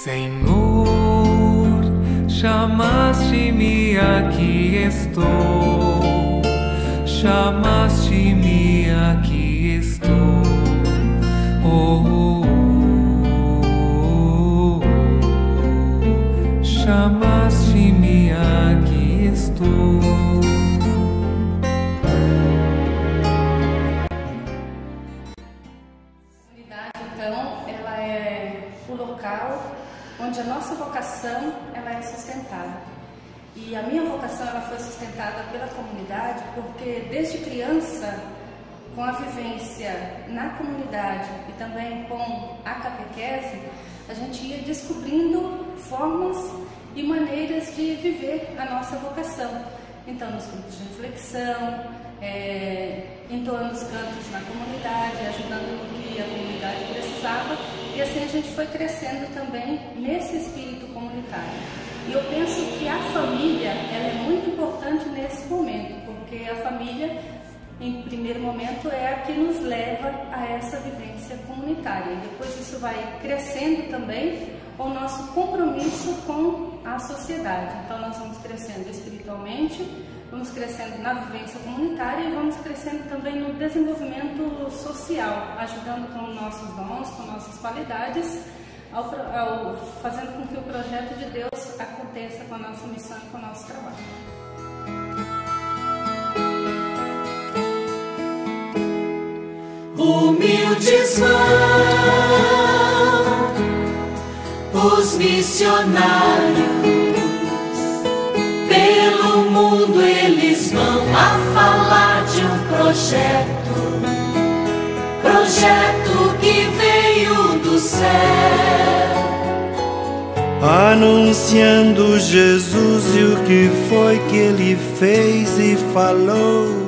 Senhor, chamaste-me, aqui estou. Chamaste-me, aqui estou. Oh, oh, oh, oh. Chamaste-me, aqui estou. Então, ela é o local onde a nossa vocação ela é sustentada. E a minha vocação ela foi sustentada pela comunidade porque desde criança, com a vivência na comunidade e também com a catequese, a gente ia descobrindo formas e maneiras de viver a nossa vocação. Então, nos grupos de reflexão, entoando os cantos na comunidade, ajudando no que a comunidade precisava, e assim a gente foi crescendo também nesse espírito comunitário. E eu penso que a família ela é muito importante nesse momento, porque a família, em primeiro momento, é a que nos leva a essa vivência comunitária. E depois isso vai crescendo também o nosso compromisso com a sociedade. Então nós vamos crescendo espiritualmente, vamos crescendo na vivência comunitária e vamos crescendo também no desenvolvimento social, ajudando com nossos dons, com nossas qualidades, fazendo com que o projeto de Deus aconteça com a nossa missão e com o nosso trabalho. Humildes vão os missionários, pelo mundo eles vão a falar de um projeto que veio do céu, anunciando Jesus e o que foi que ele fez e falou.